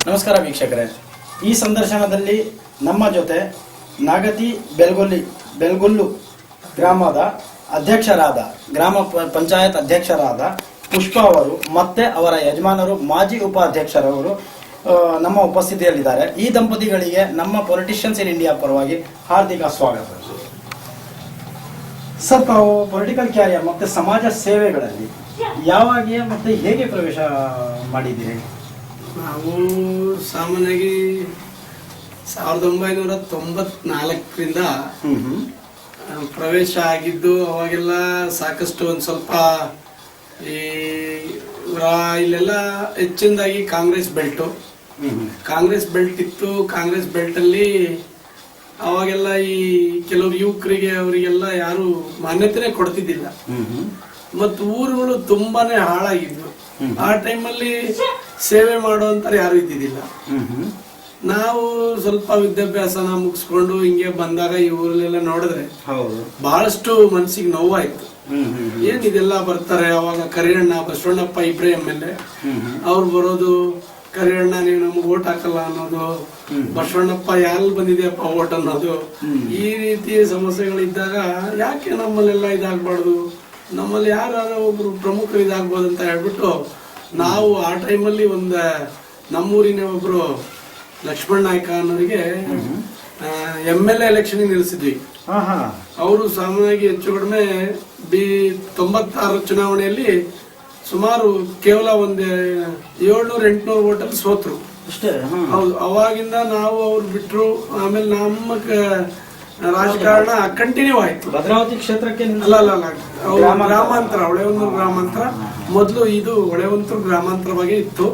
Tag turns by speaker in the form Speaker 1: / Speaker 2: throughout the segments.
Speaker 1: ನಮಸ್ಕಾರ ವೀಕ್ಷಕರೇ, ಈ ಸಂದರ್ಶನದಲ್ಲಿ ನಮ್ಮ ಜೊತೆ ನಾಗತಿ ಬೆಲ್ಗೊಲ್ಲು ಗ್ರಾಮದ ಅಧ್ಯಕ್ಷರಾದ ಗ್ರಾಮ ಪಂಚಾಯತ್ ಅಧ್ಯಕ್ಷರಾದ ಪುಷ್ಪ ಅವರು ಮತ್ತೆ ಅವರ ಯಜಮಾನರು ಮಾಜಿ ಉಪಾಧ್ಯಕ್ಷರವರು ನಮ್ಮ ಉಪಸ್ಥಿತಿಯಲ್ಲಿದ್ದಾರೆ. ಈ ದಂಪತಿಗಳಿಗೆ ನಮ್ಮ ಪೊಲಿಟಿಷಿಯನ್ಸ್ ಇನ್ ಇಂಡಿಯಾ ಪರವಾಗಿ ಹಾರ್ದಿಕ ಸ್ವಾಗತ. ಸರ್, ತಾವು ಪೊಲಿಟಿಕಲ್ ಕ್ಯಾರಿಯರ್ ಮತ್ತೆ ಸಮಾಜ ಸೇವೆಗಳಲ್ಲಿ ಯಾವಾಗ ಮತ್ತೆ ಹೇಗೆ ಪ್ರವೇಶ ಮಾಡಿದ್ದೀರಿ?
Speaker 2: ನಾವು ಸಾಮಾನ್ಯವಾಗಿ 1994ರಿಂದ ಪ್ರವೇಶ ಆಗಿದ್ದು. ಅವಾಗೆಲ್ಲ ಸಾಕಷ್ಟು ಒಂದು ಸ್ವಲ್ಪ ಇಲ್ಲೆಲ್ಲ ಹೆಚ್ಚಿನದಾಗಿ ಕಾಂಗ್ರೆಸ್ ಬೆಲ್ಟ್ ಇತ್ತು. ಕಾಂಗ್ರೆಸ್ ಬೆಲ್ಟಲ್ಲಿ ಅವಾಗೆಲ್ಲ ಈ ಕೆಲವರು ಯುವಕರಿಗೆ ಅವರಿಗೆಲ್ಲ ಯಾರು ಮಾನ್ಯತೆನೇ ಕೊಡ್ತಿದ್ದಿಲ್ಲ ಮತ್ತು ಊರುಗಳು ತುಂಬಾನೇ ಹಾಳಾಗಿದ್ವು. ಆ ಟೈಮಲ್ಲಿ ಸೇವೆ ಮಾಡುವಂತ ಯಾರು ಇದ್ದಿದ್ದಿಲ್ಲ. ನಾವು ಸ್ವಲ್ಪ ವಿದ್ಯಾಭ್ಯಾಸನ ಮುಗಿಸ್ಕೊಂಡು ಹಿಂಗೆ ಬಂದಾಗ ಈ ಊರಲ್ಲೆಲ್ಲ ನೋಡಿದ್ರೆ ಬಹಳಷ್ಟು ಮನಸ್ಸಿಗೆ ನೋವಾಯ್ತು. ಏನಿದೆಲ್ಲ ಬರ್ತಾರೆ. ಅವಾಗ ಕರಿಯಣ್ಣ, ಬಸವಣ್ಣಪ್ಪ ಇಬ್ರೇ MLA ಅವ್ರು ಬರೋದು, ಕರಿಯಣ್ಣ ನೀವು ನಮ್ಗೆ ಓಟ್ ಹಾಕಲ್ಲ ಅನ್ನೋದು, ಬಸವಣ್ಣಪ್ಪ ಯಾರು ಬಂದಿದೆಯಪ್ಪ ಓಟ್ ಅನ್ನೋದು, ಈ ರೀತಿ ಸಮಸ್ಯೆಗಳಿದ್ದಾಗ ಯಾಕೆ ನಮ್ಮಲ್ಲೆಲ್ಲ ಇದಾಗಬಾರ್ದು, ನಮ್ಮಲ್ಲಿ ಯಾರು ಒಬ್ರು ಪ್ರಮುಖರು ಇದಾಗ್ಬೋದು ಅಂತ ಹೇಳ್ಬಿಟ್ಟು ನಾವು ಆ ಟೈಮಲ್ಲಿ ನಮ್ಮೂರಿನ ಒಬ್ರು ಲಕ್ಷ್ಮಣ್ ನಾಯ್ಕ ಅನ್ನೋರಿಗೆ MLA ಎಲೆಕ್ಷನ್ ನಿಲ್ಲಿಸಿದ್ವಿ. ಅವರು ಸಾಮಾನ್ಯವಾಗಿ ಹೆಚ್ಚು ಕಡಿಮೆ 96 ಚುನಾವಣೆಯಲ್ಲಿ ಸುಮಾರು ಕೇವಲ 700-800 ಓಟಲ್ಲಿ ಸೋತ್ರು. ಹೌದು. ಅವಾಗಿಂದ ನಾವು ಅವ್ರು ಬಿಟ್ರು. ಆಮೇಲೆ ನಮ್ಮ ರಾಜಕಾರಣ ಕಂಟಿನ್ಯೂ ಆಯ್ತು.
Speaker 1: ಭದ್ರಾವತಿ ಕ್ಷೇತ್ರಕ್ಕೆ
Speaker 2: ಅಲ್ಲ ಗ್ರಾಮಾಂತರ, ಹೊಳೆವಂತೂರು ಗ್ರಾಮಾಂತರ. ಮೊದಲು ಇದು ಹೊಳೆವಂತೂರು ಗ್ರಾಮಾಂತರವಾಗಿ ಇತ್ತು.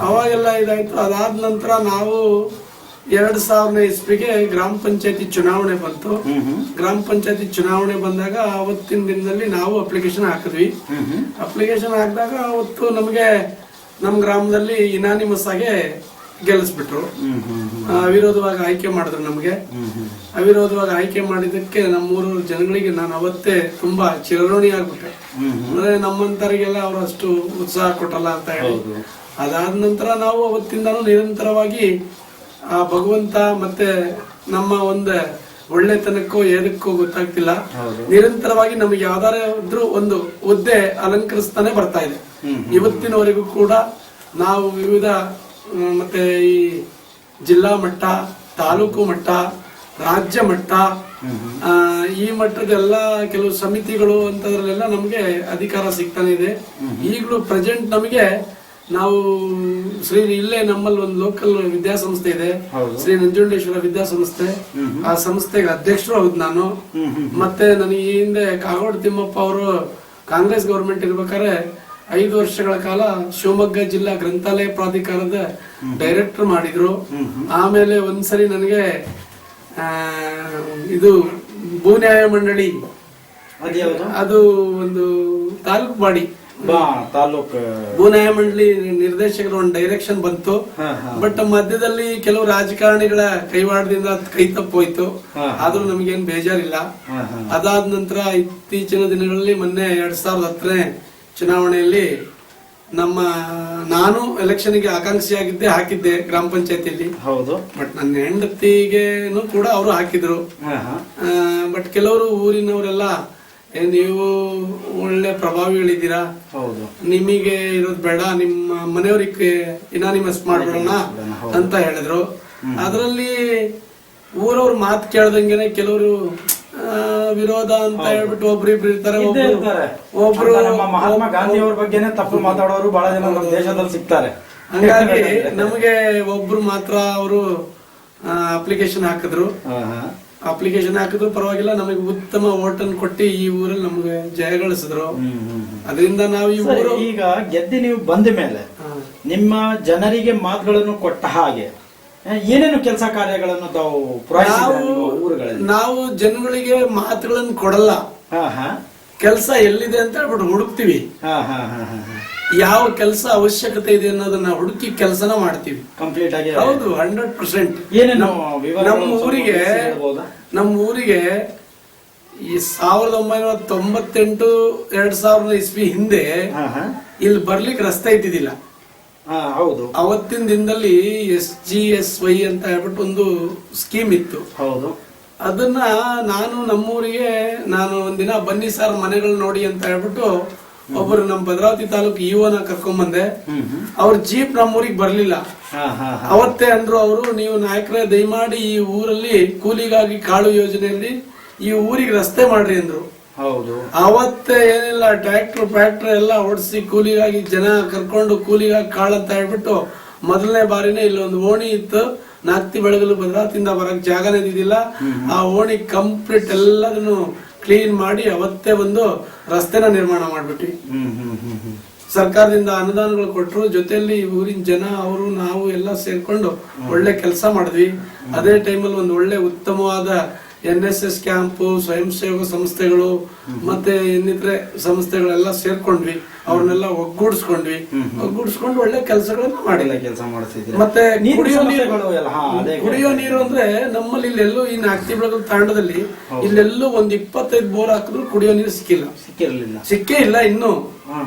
Speaker 2: ಅವಾಗೆಲ್ಲ ಇದಾಯ್ತು. ಅದಾದ ನಂತರ ನಾವು 2000 ಇಸ್ವಿಗೆ ಗ್ರಾಮ ಪಂಚಾಯತಿ ಚುನಾವಣೆ ಬಂತು. ಗ್ರಾಮ ಪಂಚಾಯತಿ ಚುನಾವಣೆ ಬಂದಾಗ ಅವತ್ತಿನ ದಿನದಲ್ಲಿ ನಾವು ಅಪ್ಲಿಕೇಶನ್ ಹಾಕಿದ್ವಿ. ಅಪ್ಲಿಕೇಶನ್ ಹಾಕಿದಾಗ ಅವತ್ತು ನಮಗೆ ನಮ್ಮ ಗ್ರಾಮದಲ್ಲಿ ಇನಾನಿಮಸ್ ಆಗಿ ಗೆಲ್ಲಿಸ್ಬಿಟ್ರು. ಅವಿರೋಧವಾಗಿ ಆಯ್ಕೆ ಮಾಡಿದ್ರು. ನಮಗೆ ಅವಿರೋಧವಾಗಿ ಆಯ್ಕೆ ಮಾಡಿದ್ದಕ್ಕೆ ನಮ್ಮೂರ ಜನಗಳಿಗೆ ನಾನು ಅವತ್ತೇ ತುಂಬಾ ಚಿರಋಣಿ ಆಗ್ಬಿಟ್ಟೆ. ಅಂದ್ರೆ ನಮ್ಮಂತರಿಗೆಲ್ಲ ಅವರು ಅಷ್ಟು ಉತ್ಸಾಹ ಕೊಟ್ಟಲ್ಲ ಅಂತ ಹೇಳಿ. ಅದಾದ ನಂತರ ನಾವು ಅವತ್ತಿಂದಾನು ನಿರಂತರವಾಗಿ ಆ ಭಗವಂತ ಮತ್ತೆ ನಮ್ಮ ಒಳ್ಳೆತನಕ್ಕೋ ಏದಕ್ಕೋ ಗೊತ್ತಾಗ್ತಿಲ್ಲ, ನಿರಂತರವಾಗಿ ನಮಗೆ ಯಾವ್ದಾದ್ರು ಒಂದು ಹುದ್ದೆ ಅಲಂಕರಿಸ್ತಾನೆ ಬರ್ತಾ ಇದೆ. ಇವತ್ತಿನವರೆಗೂ ಕೂಡ ನಾವು ವಿವಿಧ ಮತ್ತೆ ಈ ಜಿಲ್ಲಾ ಮಟ್ಟ, ತಾಲೂಕು ಮಟ್ಟ, ರಾಜ್ಯ ಮಟ್ಟ, ಈ ಮಟ್ಟದೆಲ್ಲ ಕೆಲವು ಸಮಿತಿಗಳು ಅಂತದ್ರಲ್ಲೆಲ್ಲ ನಮ್ಗೆ ಅಧಿಕಾರ ಸಿಗ್ತಾನೆ ಇದೆ. ಈಗಲೂ ಪ್ರೆಸೆಂಟ್ ನಮಗೆ ನಾವು ಇಲ್ಲೇ ನಮ್ಮಲ್ಲಿ ಒಂದು ಲೋಕಲ್ ವಿದ್ಯಾಸಂಸ್ಥೆ ಇದೆ, ಶ್ರೀ ನಂಜುಂಡೇಶ್ವರ ವಿದ್ಯಾಸಂಸ್ಥೆ. ಆ ಸಂಸ್ಥೆಗೆ ಅಧ್ಯಕ್ಷರು ಹೌದು ನಾನು. ಮತ್ತೆ ನನಗೆ ಈ ಹಿಂದೆ ಕಾಗೋಡು ತಿಮ್ಮಪ್ಪ ಅವರು ಕಾಂಗ್ರೆಸ್ ಗವರ್ಮೆಂಟ್ ಇರ್ಬೇಕಾದ್ರೆ 5 ವರ್ಷಗಳ ಕಾಲ ಶಿವಮೊಗ್ಗ ಜಿಲ್ಲಾ ಗ್ರಂಥಾಲಯ ಪ್ರಾಧಿಕಾರದ ಡೈರೆಕ್ಟರ್ ಮಾಡಿದ್ರು. ಆಮೇಲೆ ಒಂದ್ಸರಿ ನನಗೆ ಇದು ಭೂನ್ಯಾಯ ಮಂಡಳಿ, ಅದು ಒಂದು ತಾಲೂಕು ಬಾಡಿ, ಭೂನ್ಯಾಯ ಮಂಡಳಿ ನಿರ್ದೇಶಕರ ಒಂದು ಡೈರೆಕ್ಷನ್ ಬಂತು. ಬಟ್ ಮಧ್ಯದಲ್ಲಿ ಕೆಲವು ರಾಜಕಾರಣಿಗಳ ಕೈವಾಡದಿಂದ ಕೈ ತಪ್ಪೋಯ್ತು. ಆದ್ರೂ ನಮಗೇನು ಬೇಜಾರಿಲ್ಲ. ಅದಾದ ನಂತರ ಇತ್ತೀಚಿನ ದಿನಗಳಲ್ಲಿ ಮೊನ್ನೆ 2010ನೇ ಚುನಾವಣೆಯಲ್ಲಿ ನಾನು ಎಲೆಕ್ಷನ್ಗೆ ಆಕಾಂಕ್ಷಿಯಾಗಿದ್ದೆ, ಹಾಕಿದ್ದೆ ಗ್ರಾಮ ಪಂಚಾಯತಿಯಲ್ಲಿ. ಹೌದು. ಬಟ್ ನನ್ನ ಹೆಂಡತಿಗೇನು ಕೂಡ ಅವರು ಹಾಕಿದ್ರು. ಬಟ್ ಕೆಲವರು ಊರಿನವರೆಲ್ಲ ನೀವು ಒಳ್ಳೆ ಪ್ರಭಾವಿಗಳಿದ್ದೀರಾ, ನಿಮಗೆ ಇರೋದು ಬೇಡ, ನಿಮ್ಮ ಮನೆಯವ್ರಿಗೆ ಇನಾನಿಮಸ್ ಮಾಡ್ಬಿಡೋಣ ಅಂತ ಹೇಳಿದ್ರು. ಅದರಲ್ಲಿ ಊರವ್ರ ಮಾತು ಕೇಳ್ದಂಗೆನೆ ಕೆಲವರು ವಿರೋಧ ಅಂತ ಹೇಳ್ಬಿಟ್ಟು ಒಬ್ರಿಬ್ರು ಇರ್ತಾರೆ. ಒಬ್ರು
Speaker 1: ಮಹಾತ್ಮ ಗಾಂಧಿ ಅವ್ರ ಬಗ್ಗೆನೇ ತಪ್ಪು ಮಾತಾಡೋರು ಬಹಳ ಜನ ನಮ್ಮ ದೇಶದಲ್ಲಿ ಸಿಗ್ತಾರೆ.
Speaker 2: ಹಂಗಾಗಿ ನಮಗೆ ಒಬ್ರು ಮಾತ್ರ ಅವರು ಅಪ್ಲಿಕೇಶನ್ ಹಾಕಿದ್ರು. ಪರವಾಗಿಲ್ಲ, ನಮಗೆ ಉತ್ತಮ ಓಟನ್ನು ಕೊಟ್ಟು ಈ ಊರಲ್ಲಿ ನಮಗೆ ಜಯಗಳಿಸಿದ್ರು. ಅದರಿಂದ ನಾವು ಈ ಊರು
Speaker 1: ಈಗ ಗೆದ್ದು ನೀವು ಬಂದ ಮೇಲೆ ನಿಮ್ಮ ಜನರಿಗೆ ಮಾತುಗಳನ್ನು ಕೊಟ್ಟ ಹಾಗೆ ಏನೇನು ಕೆಲಸ ಕಾರ್ಯಗಳನ್ನು ತಾವು
Speaker 2: ನಾವು ಜನಗಳಿಗೆ ಮಾತುಗಳನ್ನು ಕೊಡಲ್ಲ, ಕೆಲಸ ಎಲ್ಲಿದೆ ಅಂತ ಹೇಳ್ಬಿಟ್ಟು ಹುಡುಕ್ತಿವಿ. ಯಾವ ಕೆಲಸ ಅವಶ್ಯಕತೆ ಇದೆ ಅನ್ನೋದನ್ನ ಹುಡುಕಿ ಕೆಲಸನ ಮಾಡ್ತೀವಿ ಕಂಪ್ಲೀಟ್ ಆಗಿ. ಹೌದು, 100%. ನಮ್ಮ ಊರಿಗೆ ಈ 1998-2000 ಇಸ್ವಿ ಹಿಂದೆ ಇಲ್ಲಿ ಬರ್ಲಿಕ್ಕೆ ರಸ್ತೆ ಇದ್ದಿದ್ದಿಲ್ಲ.
Speaker 1: ಹೌದು.
Speaker 2: ಅವತ್ತಿನ ದಿನದಲ್ಲಿ SGSY ಅಂತ ಹೇಳ್ಬಿಟ್ಟು ಒಂದು ಸ್ಕೀಮ್ ಇತ್ತು.
Speaker 1: ಹೌದು.
Speaker 2: ಅದನ್ನ ನಮ್ಮೂರಿಗೆ ನಾನು ಒಂದಿನ ಬನ್ನಿ ಸರ್ ಮನೆಗಳು ನೋಡಿ ಅಂತ ಹೇಳ್ಬಿಟ್ಟು ಒಬ್ಬರು ನಮ್ಮ ಭದ್ರಾವತಿ ತಾಲೂಕು ಇಒನ ಕರ್ಕೊಂಡ್ಬಂದೆ. ಅವ್ರ ಜೀಪ್ ನಮ್ಮೂರಿಗೆ ಬರ್ಲಿಲ್ಲ. ಅವತ್ತೇ ಅಂದ್ರು ಅವರು, ನೀವು ನಾಯಕರೇ ದಯಮಾಡಿ ಈ ಊರಲ್ಲಿ ಕೂಲಿಗಾಗಿ ಕಾಳು ಯೋಜನೆಯಲ್ಲಿ ಈ ಊರಿಗೆ ರಸ್ತೆ ಮಾಡ್ರಿ ಅಂದ್ರು.
Speaker 1: ಹೌದು.
Speaker 2: ಅವತ್ತೇ ಏನಿಲ್ಲ, ಟ್ರ್ಯಾಕ್ಟರ್ ಎಲ್ಲ ಓಡಿಸಿ ಕೂಲಿಗಾಗಿ ಜನ ಕರ್ಕೊಂಡು ಕೂಲಿಗಾಗಿ ಕಾಳು ಅಂತ ಹೇಳ್ಬಿಟ್ಟು ಮೊದಲನೇ ಬಾರಿನೇ ಇಲ್ಲೊಂದು ಓಣಿ ಇತ್ತು. ನಾಕ್ತಿ ಬೆಳಗಲು ಭದ್ರಾವತಿಯಿಂದ ಬರಕ್ ಜಾಗನೇ ಇದ್ದಿದ್ದಿಲ್ಲ. ಆ ಓಣಿ ಕಂಪ್ಲೀಟ್ ಎಲ್ಲದನ್ನು ಕ್ಲೀನ್ ಮಾಡಿ ಅವತ್ತೇ ಒಂದು ರಸ್ತೆನ ನಿರ್ಮಾಣ ಮಾಡ್ಬಿಟ್ವಿ. ಸರ್ಕಾರದಿಂದ ಅನುದಾನಗಳು ಕೊಟ್ಟರು. ಜೊತೆಯಲ್ಲಿ ಊರಿನ ಜನ ಅವರು ನಾವು ಎಲ್ಲ ಸೇರ್ಕೊಂಡು ಒಳ್ಳೆ ಕೆಲಸ ಮಾಡಿದ್ವಿ. ಅದೇ ಟೈಮಲ್ಲಿ ಒಂದು ಒಳ್ಳೆ ಉತ್ತಮವಾದ NSS ಕ್ಯಾಂಪು, ಸ್ವಯಂ ಸೇವಕ ಸಂಸ್ಥೆಗಳು ಮತ್ತೆ ಇನ್ನಿತರೆ ಸಂಸ್ಥೆಗಳೆಲ್ಲ ಸೇರ್ಕೊಂಡ್ವಿ. ಅವ್ರನ್ನೆಲ್ಲ ಒಗ್ಗೂಡಿಸ್ಕೊಂಡು ಒಳ್ಳೆ ಕೆಲಸಗಳನ್ನ ಮಾಡಿಲ್ಲ ಕೆಲಸ ಮಾಡ್ತಿದ್ವಿ. ಮತ್ತೆ ಕುಡಿಯೋ ನೀರು ಅಂದ್ರೆ ನಮ್ಮಲ್ಲಿ ಇಲ್ಲೆಲ್ಲೂ ಈ ನಾಕ್ತಿ ಬೆಳಗಲ್ ತಾಂಡದಲ್ಲಿ ಇಲ್ಲೆಲ್ಲೂ ಒಂದ್ 25 ಬೋರ್ ಹಾಕಿದ್ರು ಕುಡಿಯೋ ನೀರು ಸಿಕ್ಕೇ ಇಲ್ಲ ಇನ್ನು.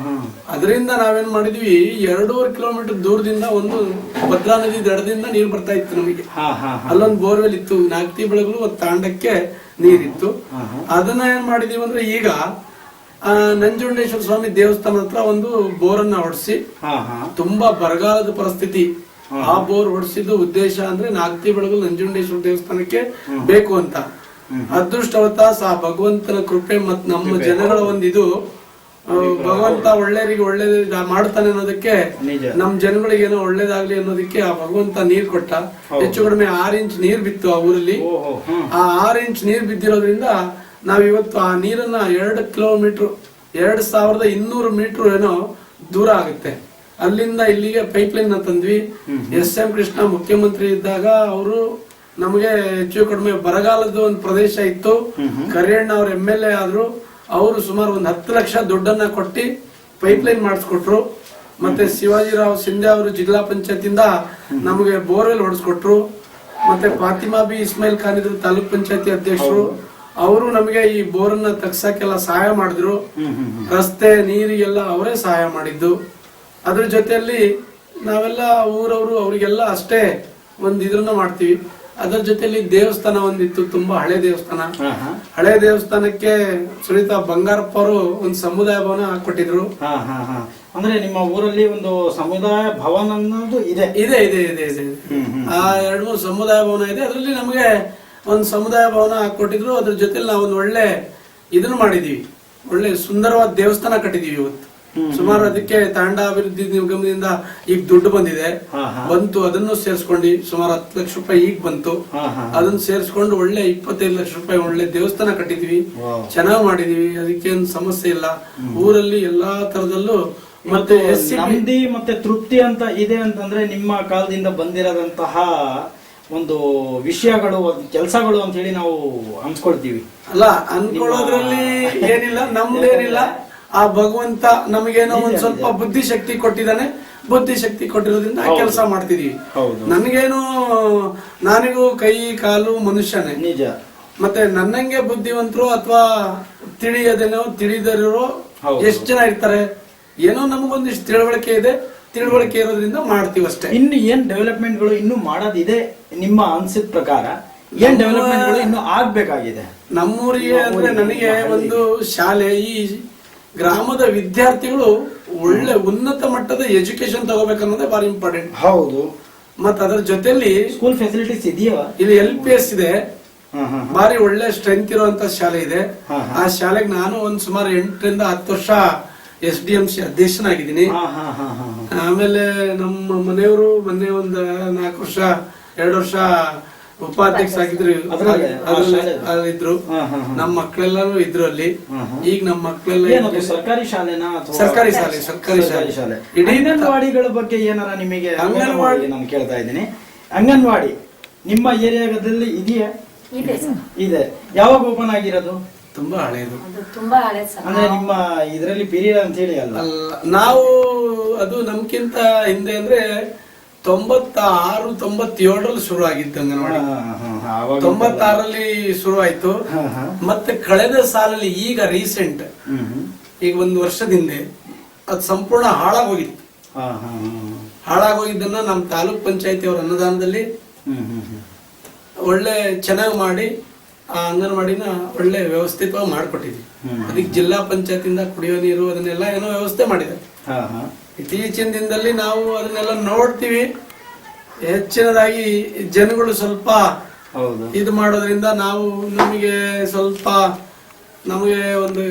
Speaker 2: ಅದರಿಂದ ನಾವೇನ್ ಮಾಡಿದ್ವಿ, 2.5 ಕಿಲೋಮೀಟರ್ ದೂರದಿಂದ ಒಂದು ಭದ್ರಾ ನದಿ ದಡದಿಂದ ನೀರು ಬರ್ತಾ ಇತ್ತು ನಮಗೆ. ಅಲ್ಲೊಂದು ಬೋರ್ವೆಲ್ ಇತ್ತು, ನಾಕ್ತಿ ಬೆಳಗಲು ಒಂದು ತಾಂಡಕ್ಕೆ ನೀರಿತ್ತು. ಅದನ್ನ ಏನ್ ಮಾಡಿದೀವಿ ಅಂದ್ರೆ ಈಗ ನಂಜುಂಡೇಶ್ವರ ಸ್ವಾಮಿ ದೇವಸ್ಥಾನ ಹತ್ರ ಒಂದು ಬೋರನ್ನ ಹೊಡಿಸಿ, ತುಂಬಾ ಬರಗಾಲದ ಪರಿಸ್ಥಿತಿ, ಆ ಬೋರ್ ಹೊಡಿಸಿದ್ದು ಉದ್ದೇಶ ಅಂದ್ರೆ ನಾಕ್ತಿ ಬೆಳಗಲು ನಂಜುಂಡೇಶ್ವರ ದೇವಸ್ಥಾನಕ್ಕೆ ಬೇಕು ಅಂತ. ಅದೃಷ್ಟವತಾಸ ಭಗವಂತನ ಕೃಪೆ ಮತ್ ನಮ್ಮ ಜನಗಳ ಒಂದಿದು, ಭಗವಂತ ಒಳ್ಳೆಯವರಿಗೆ ಒಳ್ಳೇದು ಮಾಡ್ತಾನೆ ಅನ್ನೋದಕ್ಕೆ, ನಮ್ ಜನಗಳಿಗೆ ಏನೋ ಒಳ್ಳೇದಾಗ್ಲಿ ಅನ್ನೋದಕ್ಕೆ ಆ ಭಗವಂತ ನೀರ್ ಕೊಟ್ಟ. ಹೆಚ್ಚು ಕಡಿಮೆ 6 ಇಂಚ್ ನೀರ್ ಬಿತ್ತು ಆ ಊರಲ್ಲಿ. ಆ 6 ಇಂಚ್ ನೀರ್ ಬಿದ್ದಿರೋದ್ರಿಂದ ನಾವಿವತ್ತು ಆ ನೀರನ್ನ 2 ಕಿಲೋಮೀಟರ್ 2200 ಮೀಟರ್ ಏನೋ ದೂರ ಆಗುತ್ತೆ. ಅಲ್ಲಿಂದ ಇಲ್ಲಿಗೆ ಪೈಪ್ ಲೈನ್ ತಂದ್ವಿ. SM ಕೃಷ್ಣ ಮುಖ್ಯಮಂತ್ರಿ ಇದ್ದಾಗ ಅವರು ನಮಗೆ ಹೆಚ್ಚು ಕಡಿಮೆ ಬರಗಾಲದ ಒಂದು ಪ್ರದೇಶ ಇತ್ತು. ಕರಿಯಣ್ಣ ಅವ್ರ MLA ಆದ್ರು. ಅವರು ಸುಮಾರು ಒಂದು 10 ಲಕ್ಷ ದುಡ್ಡನ್ನ ಕೊಟ್ಟಿ ಪೈಪ್ ಲೈನ್ ಮಾಡಿಸ್ಕೊಟ್ರು. ಮತ್ತೆ ಶಿವಾಜಿರಾವ್ ಸಿಂಧೆ ಅವರು ಜಿಲ್ಲಾ ಪಂಚಾಯತಿಂದ ನಮಗೆ ಬೋರ್ವೆಲ್ ಹೊಡೆಸ್ಕೊಟ್ರು. ಮತ್ತೆ ಫಾತಿಮಾ ಬಿ ಇಸ್ಮಾಯಿಲ್ ಖಾನ್ ಇದ್ರು ತಾಲೂಕ್ ಪಂಚಾಯತಿ ಅಧ್ಯಕ್ಷರು. ಅವರು ನಮಗೆ ಈ ಬೋರನ್ನ ತಗ್ಸಕ್ಕೆಲ್ಲ ಸಹಾಯ ಮಾಡಿದ್ರು. ರಸ್ತೆ ನೀರಿಗೆಲ್ಲ ಅವರೇ ಸಹಾಯ ಮಾಡಿದ್ದು. ಅದ್ರ ಜೊತೆಯಲ್ಲಿ ನಾವೆಲ್ಲ ಊರವರು ಅವರಿಗೆಲ್ಲ ಅಷ್ಟೇ ಒಂದ್ ಇದ್ರನ್ನ ಮಾಡ್ತೀವಿ. ಅದರ ಜೊತೆಲಿ ದೇವಸ್ಥಾನ ಒಂದಿತ್ತು, ತುಂಬಾ ಹಳೆ ದೇವಸ್ಥಾನ. ಹಳೆ ದೇವಸ್ಥಾನಕ್ಕೆ ಸುನೀತಾ ಬಂಗಾರಪ್ಪ ಅವರು ಒಂದು ಸಮುದಾಯ ಭವನ ಹಾಕೊಟ್ಟಿದ್ರು.
Speaker 1: ಅಂದ್ರೆ ನಿಮ್ಮ ಊರಲ್ಲಿ ಒಂದು ಸಮುದಾಯ ಭವನ ಅನ್ನೋದು ಇದೆ?
Speaker 2: ಇದೆ. ಆ 2-3 ಸಮುದಾಯ ಭವನ ಇದೆ. ಅದರಲ್ಲಿ ನಮಗೆ ಒಂದು ಸಮುದಾಯ ಭವನ ಹಾಕೊಟ್ಟಿದ್ರು. ಅದ್ರ ಜೊತೆಲಿ ನಾವು ಒಂದು ಒಳ್ಳೆ ಇದನ್ನ ಮಾಡಿದೀವಿ, ಒಳ್ಳೆ ಸುಂದರವಾದ ದೇವಸ್ಥಾನ ಕಟ್ಟಿದೀವಿ ಇವತ್ತು. ಸುಮಾರು ಅದಕ್ಕೆ ತಾಂಡ ಅಭಿವೃದ್ಧಿ ನಿಗಮದಿಂದ ಈಗ ದುಡ್ಡು ಬಂತು. ಅದನ್ನು ಸೇರಿಸ್ಕೊಂಡು ಸುಮಾರು 10 ಲಕ್ಷ ರೂಪಾಯಿ ಈಗ ಬಂತು. ಅದನ್ನ ಸೇರಿಸ್ಕೊಂಡು ಒಳ್ಳೆ 25 ಲಕ್ಷ ರೂಪಾಯಿ ಒಳ್ಳೆ ದೇವಸ್ಥಾನ ಕಟ್ಟಿದೀವಿ. ಚೆನ್ನಾಗ್ ಮಾಡಿದೀವಿ, ಅದಕ್ಕೇನು ಸಮಸ್ಯೆ ಇಲ್ಲ. ಊರಲ್ಲಿ ಎಲ್ಲಾ ತರದಲ್ಲೂ ಮತ್ತೆ
Speaker 1: ನೆಮ್ಮದಿ ಮತ್ತೆ ತೃಪ್ತಿ ಅಂತ ಇದೆ ಅಂತಂದ್ರೆ ನಿಮ್ಮ ಕಾಲದಿಂದ ಬಂದಿರದಂತಹ ಒಂದು ವಿಷಯಗಳು, ಕೆಲಸಗಳು ಅಂತ ಹೇಳಿ ನಾವು ಅನ್ಸ್ಕೊಳ್ತೀವಿ
Speaker 2: ಅಲ್ಲ. ಅನ್ಕೊಳ್ಳೋದ್ರಲ್ಲಿ ಏನಿಲ್ಲ, ನಮ್ದೇನಿಲ್ಲ. ಆ ಭಗವಂತ ನಮಗೇನೋ ಒಂದ್ ಸ್ವಲ್ಪ ಬುದ್ಧಿಶಕ್ತಿ ಕೊಟ್ಟಿದ್ದಾನೆ. ಬುದ್ಧಿಶಕ್ತಿ ಕೊಟ್ಟಿರೋದ್ರಿಂದ ಕೆಲಸ ಮಾಡ್ತಿದೀವಿ. ನನ್ಗೇನು, ನಾನಿಗೂ ಕೈ ಕಾಲು ಮನುಷ್ಯನೇ
Speaker 1: ನಿಜ.
Speaker 2: ಮತ್ತೆ ನನ್ನಂಗೆ ಬುದ್ಧಿವಂತರು ಅಥವಾ ತಿಳಿದಿರೋ ಎಷ್ಟು ಜನ ಇರ್ತಾರೆ. ಏನೋ ನಮಗೊಂದಿಷ್ಟು ತಿಳುವಳಿಕೆ ಇದೆ, ತಿಳುವಳಿಕೆ ಇರೋದ್ರಿಂದ ಮಾಡ್ತೀವಿ ಅಷ್ಟೇ.
Speaker 1: ಇನ್ನು ಏನ್ ಡೆವಲಪ್ಮೆಂಟ್ ಗಳು ಇನ್ನು ಮಾಡೋದಿದೆ ನಿಮ್ಮ ಅನ್ಸಿದ ಪ್ರಕಾರ? ಏನ್ ಡೆವಲಪ್ಮೆಂಟ್ ಗಳು ಇನ್ನು ಆಗ್ಬೇಕಾಗಿದೆ
Speaker 2: ನಮ್ಮೂರಿಗೆ ಅಂದ್ರೆ? ನನಗೆ ಒಂದು ಶಾಲೆ, ಈ ಗ್ರಾಮದ ವಿದ್ಯಾರ್ಥಿಗಳು ಒಳ್ಳೆ ಉನ್ನತ ಮಟ್ಟದ ಎಜುಕೇಶನ್ ತಗೋಬೇಕನ್ನೋದೇ ಬಾರಿ ಇಂಪಾರ್ಟೆಂಟ್.
Speaker 1: ಹೌದು.
Speaker 2: ಮತ್ತ ಅದರ ಜೊತೆಲಿ
Speaker 1: ಸ್ಕೂಲ್ ಫೆಸಿಲಿಟೀಸ್ ಇದೆಯಾ?
Speaker 2: ಇಲ್ಲಿ LPS ಇದೆ, ಬಾರಿ ಒಳ್ಳೆ ಸ್ಟ್ರೆಂತ್ ಇರುವಂತ ಶಾಲೆ ಇದೆ. ಆ ಶಾಲೆಗೆ ನಾನು ಒಂದ್ ಸುಮಾರು 8 ರಿಂದ 10 ವರ್ಷ SDMC ಅಧ್ಯಕ್ಷನಾಗಿದ್ದೀನಿ. ಆಮೇಲೆ ನಮ್ಮ ಮನೆಯವರು ಮೊನ್ನೆ ಒಂದು 2 ವರ್ಷ ಉಪಾಧ್ಯಕ್ಷ ಆಗಿದ್ರು ಇದ್ರು. ನಮ್ಮ ಮಕ್ಕಳೆಲ್ಲಾರು ಇದ್ರು ಅಲ್ಲಿ. ಈಗ ನಮ್ಮ ಮಕ್ಕಳೆಲ್ಲ
Speaker 1: ಸರ್ಕಾರಿ ಶಾಲೆನಾ?
Speaker 2: ಸರ್ಕಾರಿ ಶಾಲೆ.
Speaker 1: ಅಂಗನವಾಡಿಗಳ ಬಗ್ಗೆ ಏನಾರ ನಿಮಗೆ? ಅಂಗನವಾಡಿ ನಾನು ಕೇಳ್ತಾ ಇದ್ದೀನಿ. ಅಂಗನವಾಡಿ ನಿಮ್ಮ ಏರಿಯಾದಲ್ಲಿ ಇದೆಯಾ? ಇದೆ. ಯಾವಾಗ ಓಪನ್ ಆಗಿರೋದು?
Speaker 2: ತುಂಬಾ ಹಳೆಯದು.
Speaker 3: ಅಂದ್ರೆ
Speaker 1: ನಿಮ್ಮ ಇದರಲ್ಲಿ ಪೀರಿಯಡ್ ಅಂತ ಹೇಳಿ ಅಲ್ಲ,
Speaker 2: ನಾವು ಅದು ನಮ್ಗಿಂತ ಹಿಂದೆ ಅಂದ್ರೆ 96-97ರಲ್ಲಿ ಶುರು ಆಗಿತ್ತು ಅಂಗನವಾಡಿ. 96ರಲ್ಲಿ ಶುರು ಆಯ್ತು. ಮತ್ತೆ ಕಳೆದ ಸಾಲಲ್ಲಿ ಈಗ ರೀಸೆಂಟ್ ಈಗ 1 ವರ್ಷದ ಹಿಂದೆ ಅದು ಸಂಪೂರ್ಣ ಹಾಳಾಗೋಗಿತ್ತು. ಹಾಳಾಗೋಗಿದ್ದನ್ನ ನಮ್ಮ ತಾಲೂಕ್ ಪಂಚಾಯತಿ ಅವರ ಅನುದಾನದಲ್ಲಿ ಒಳ್ಳೆ ಚೆನ್ನಾಗಿ ಮಾಡಿ ಆ ಅಂಗನವಾಡಿನ ಒಳ್ಳೆ ವ್ಯವಸ್ಥಿತವಾಗಿ ಮಾಡಿಕೊಟ್ಟಿದ್ವಿ. ಅದಕ್ಕೆ ಜಿಲ್ಲಾ ಪಂಚಾಯತಿಂದ ಕುಡಿಯೋ ನೀರು ಅದನ್ನೆಲ್ಲ ಏನೋ ವ್ಯವಸ್ಥೆ ಮಾಡಿದ್ದಾರೆ. ಇತ್ತೀಚಿನ ದಿನದಲ್ಲಿ ನಾವು ಅದನ್ನೆಲ್ಲ ನೋಡ್ತೀವಿ. ಹೆಚ್ಚಿನದಾಗಿ ಜನಗಳು ಸ್ವಲ್ಪ ಇದು ಮಾಡೋದ್ರಿಂದ ನಮಗೆ ಸ್ವಲ್ಪ ಒಂದು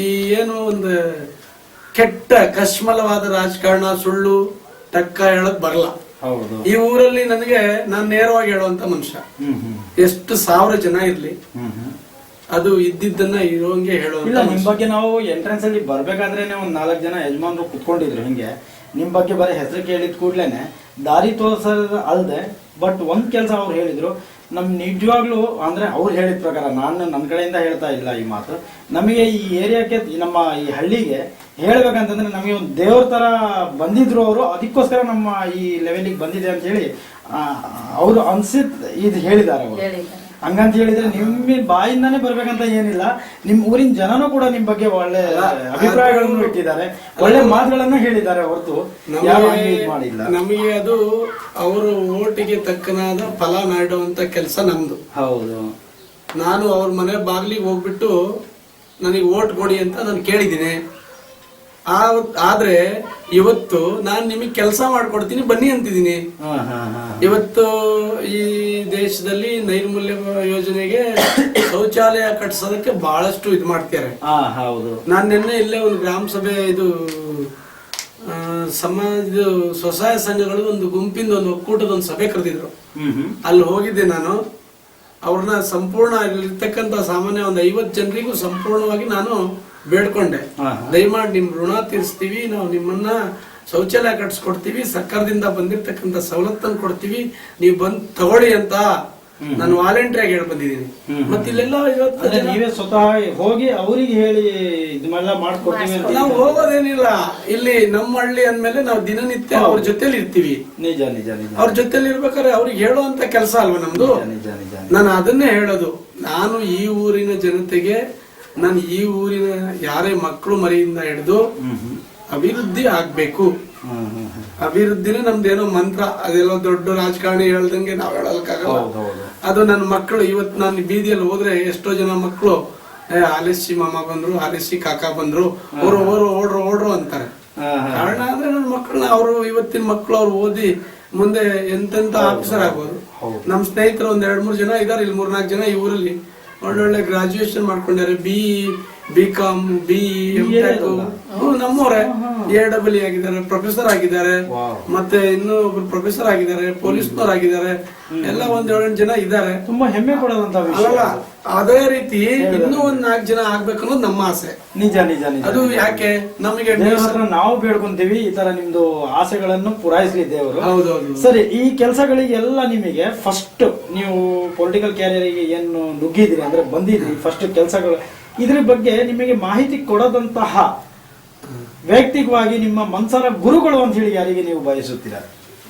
Speaker 2: ಈ ಏನು ಒಂದು ಕೆಟ್ಟ ಕಶ್ಮಲವಾದ ರಾಜಕಾರಣ, ಸುಳ್ಳು ಟಕ್ಕ ಹೇಳಕ್ ಬರಲ್ಲ. ಈ ಊರಲ್ಲಿ ನಾನು ನೇರವಾಗಿ ಹೇಳುವಂತ ಮನುಷ್ಯ. ಎಷ್ಟು 1000 ಜನ ಇರ್ಲಿ, ಅದು ಇದ್ದಿದ್ದನ್ನ ಇರೋಂಗೆ ಹೇಳುವಂತ.
Speaker 1: ನಿಮ್ ಬಗ್ಗೆ ನಾವು ಎಂಟ್ರೆನ್ಸ್ ಅಲ್ಲಿ ಬರ್ಬೇಕಾದ್ರೇನೆ ಒಂದ್ 4 ಜನ ಯಜಮಾನ್ರು ಕುತ್ಕೊಂಡಿದ್ರು. ಹಿಂಗೆ ನಿಮ್ ಬಗ್ಗೆ ಬರೀ ಹೆಸರು ಕೇಳಿದ ಕೂಡ್ಲೇನೆ ದಾರಿ ತೋರ್ಸೋದು ಅಲ್ದೆ, ಬಟ್ ಒಂದ್ ಕೆಲಸ ಅವ್ರು ಹೇಳಿದ್ರು. ನಮ್ ನಿಜವಾಗ್ಲೂ ಅಂದ್ರೆ ಅವ್ರು ಹೇಳಿದ ಪ್ರಕಾರ, ನಾನು ನನ್ನ ಕಡೆಯಿಂದ ಹೇಳ್ತಾ ಇಲ್ಲ ಈ ಮಾತು, ನಮಗೆ ಈ ಏರಿಯಾಕ್ಕೆ, ನಮ್ಮ ಈ ಹಳ್ಳಿಗೆ ಹೇಳ್ಬೇಕಂತಂದ್ರೆ ನಮಗೆ ಒಂದು ದೇವ್ರ ತರ ಬಂದಿದ್ರು ಅವರು. ಅದಕ್ಕೋಸ್ಕರ ನಮ್ಮ ಈ ಲೆವೆಲಿಗೆ ಬಂದಿದೆ ಅಂತ ಹೇಳಿ ಅವರು ಇದು ಹೇಳಿದ್ದಾರೆ ಅವರು. ಹಂಗಂತ ಹೇಳಿದ್ರೆ ನಿಮ್ಮ ಬಾಯಿಂದಾನೇ ಬರ್ಬೇಕಂತ ಏನಿಲ್ಲ, ನಿಮ್ ಊರಿನ ಜನನೂ ಕೂಡ ನಿಮ್ ಬಗ್ಗೆ ಒಳ್ಳೆ ಅಭಿಪ್ರಾಯಗಳನ್ನು ಇಟ್ಟಿದ್ದಾರೆ, ಒಳ್ಳೆ ಮಾತುಗಳನ್ನ ಹೇಳಿದ್ದಾರೆ ಹೊರತು ಮಾಡಿಲ್ಲ.
Speaker 2: ನಮಗೆ ಅದು ಅವರು ಓಟಿಗೆ ತಕ್ಕನಾದ ಫಲ ನೀಡುವಂತ ಕೆಲಸ ನಮ್ದು.
Speaker 1: ಹೌದು.
Speaker 2: ನಾನು ಅವ್ರ ಮನೆ ಬಾಗ್ಲಿಗೆ ಹೋಗ್ಬಿಟ್ಟು ನನಗೆ ಓಟ್ ಕೊಡಿ ಅಂತ ನಾನು ಕೇಳಿದ್ದೀನಿ. ಆದ್ರೆ ಇವತ್ತು ನಾನು ನಿಮಗೆ ಕೆಲಸ ಮಾಡ್ಕೊಡ್ತೀನಿ ಬನ್ನಿ ಅಂತಿದ್ದೀನಿ. ಇವತ್ತು ಈ ದೇಶದಲ್ಲಿ ನೈರ್ಮಲ್ಯ ಯೋಜನೆಗೆ ಶೌಚಾಲಯ ಕಟ್ಸೋದಕ್ಕೆ ಬಹಳಷ್ಟು ಇದು ಮಾಡ್ತಾರೆ. ನಾನು ನಿನ್ನೆ ಇಲ್ಲೇ ಒಂದು ಗ್ರಾಮ ಸಭೆ, ಇದು ಸಮಾಜ ಸ್ವಸಹಾಯ ಸಂಘಗಳು ಒಂದು ಗುಂಪಿಂದ ಒಂದು ಒಕ್ಕೂಟದ ಒಂದು ಸಭೆ ಕರೆದಿದ್ರು. ಅಲ್ಲಿ ಹೋಗಿದ್ದೆ ನಾನು. ಅವ್ರನ್ನ ಸಂಪೂರ್ಣ ಇರ್ತಕ್ಕಂಥ ಸಾಮಾನ್ಯ ಒಂದು 50 ಜನರಿಗೂ ಸಂಪೂರ್ಣವಾಗಿ ನಾನು ಬೇಡ್ಕೊಂಡೆ, ದಯಮಾಡಿ ನಿಮ್ ಋಣ ತೀರಿಸ್ತೀವಿ, ನಾವು ನಿಮ್ಮನ್ನ ಶೌಚಾಲಯ ಕಟ್ಸ್ಕೊಡ್ತೀವಿ, ಸರ್ಕಾರದಿಂದ ಬಂದಿರ್ತಕ್ಕಂಥ ಸವಲತ್ತನ್ನು ಕೊಡ್ತೀವಿ, ನೀವು ಬಂದ್ ತಗೊಳ್ಳಿ ಅಂತ ನಾನು ವಾಲಂಟಿಯರ್ ಹೇಳಿ ಬಂದಿದ್ದೀನಿ. ಮತ್ತೆ ಇಲ್ಲೆಲ್ಲ
Speaker 1: ನೀವೇ ಸ್ವತಃ ಹೋಗಿ ಅವರಿಗೆ ಹೇಳಿ ಇದನ್ನೆಲ್ಲ ಮಾಡ್ಕೊಡ್ತೀವಿ.
Speaker 2: ನಾವು ಹೋಗೋದೇನಿಲ್ಲ, ಇಲ್ಲಿ ನಮ್ಮ ಹಳ್ಳಿ ಅಂದ್ಮೇಲೆ ನಾವು ದಿನನಿತ್ಯ ಅವ್ರ ಜೊತೆಲಿ ಇರ್ತೀವಿ.
Speaker 1: ನಿಜ ನಿಜ ನಿಜ.
Speaker 2: ಅವ್ರ ಜೊತೆಲಿ ಇರ್ಬೇಕಾದ್ರೆ ಅವ್ರಿಗೆ ಹೇಳುವಂತ ಕೆಲಸ ಅಲ್ವಾ ನಮ್ದು. ನಾನು ಅದನ್ನೇ ಹೇಳೋದು. ನಾನು ಈ ಊರಿನ ಜನತೆಗೆ, ನಾನು ಈ ಊರಿನ ಯಾರೇ ಮಕ್ಕಳು ಮರಿಯಿಂದ ಹಿಡಿದು ಅಭಿವೃದ್ಧಿ ಆಗ್ಬೇಕು. ಅಭಿವೃದ್ಧಿನೇ ನಮ್ದೇನೋ ಮಂತ್ರ, ಅದೆಲ್ಲೋ ದೊಡ್ಡ ರಾಜಕಾರಣಿ ಹೇಳ್ದಂಗೆ ನಾವ್ ಹೇಳೋದಕ್ಕಾಗಲ್ಲ. ಅದು ನನ್ನ ಮಕ್ಕಳು. ಇವತ್ತು ನಾನು ಬೀದಿಯಲ್ಲಿ ಹೋದ್ರೆ ಎಷ್ಟೋ ಜನ ಮಕ್ಕಳು ಆಲಿಸಿ ಮಾಮ ಬಂದ್ರು, ಆಲಿಸಿ ಕಾಕಾ ಬಂದ್ರು, ಓಡ್ರು ಅಂತಾರೆ. ಕಾರಣ ಅಂದ್ರೆ ನನ್ನ ಮಕ್ಕಳನ್ನ ಅವರು ಇವತ್ತಿನ ಮಕ್ಕಳು ಅವ್ರು ಓದಿ ಮುಂದೆ ಎಂತೆಂತ ಆಫೀಸರ್ ಆಗ್ಬೋದು. ನಮ್ ಸ್ನೇಹಿತರು ಒಂದ್ 2-3 ಜನ ಇದಾರೆ, ಇಲ್ಲಿ 3-4 ಜನ ಈ ಊರಲ್ಲಿ ಒಳ್ಳೊಳ್ಳೆ ಗ್ರಾಜುಯೇಷನ್ ಮಾಡ್ಕೊಂಡಿದ್ದಾರೆ. BCom, BE, MTech ನಮ್ಮವರೇ AEE ಆಗಿದ್ದಾರೆ, ಪ್ರೊಫೆಸರ್ ಆಗಿದ್ದಾರೆ, ಮತ್ತೆ ಇನ್ನು ಒಬ್ರು ಪ್ರೊಫೆಸರ್ ಆಗಿದ್ದಾರೆ, ಪೊಲೀಸ್ನವ್ರು ಆಗಿದ್ದಾರೆ. ಎಲ್ಲ 1-2 ಜನ ಇದ್ದಾರೆ.
Speaker 1: ತುಂಬಾ ಹೆಮ್ಮೆ ಕೊಡೋದಂತ
Speaker 2: ಅಲ್ಲ, ಅದೇ ರೀತಿ ಇನ್ನೂ 1-4 ಜನ ಆಗ್ಬೇಕು ಅನ್ನೋದು ನಮ್ಮ ಆಸೆ.
Speaker 1: ನಿಜ ನಿಜ ನಿಜ. ಅದು
Speaker 2: ಯಾಕೆ ನಮಗೆ
Speaker 1: ನಾವು ಬೇಡ್ಕೊಂತೀವಿ ಈ ತರ ನಿಮ್ದು ಆಸೆಗಳನ್ನು ಪೂರೈಸಲಿ ದೇವರು.
Speaker 2: ಹೌದೌದು.
Speaker 1: ಸರಿ, ಈ ಕೆಲಸಗಳಿಗೆಲ್ಲ ನಿಮಗೆ ಫಸ್ಟ್ ನೀವು ಪೊಲಿಟಿಕಲ್ ಕ್ಯಾರಿಯರಿಗೆ ಏನು ನುಗ್ಗಿದ್ರಿ ಅಂದ್ರೆ ಬಂದಿದ್ರಿ, ಫಸ್ಟ್ ಕೆಲಸಗಳು ಇದ್ರ ಬಗ್ಗೆ ನಿಮಗೆ ಮಾಹಿತಿ ಕೊಡೋದಂತಹ ವೈಯಕ್ತಿಕವಾಗಿ ನಿಮ್ಮ ಮನ್ಸರ ಗುರುಗಳು ಅಂತ ಹೇಳಿ ಯಾರಿಗೆ ನೀವು ಬಯಸುತ್ತೀರಾ?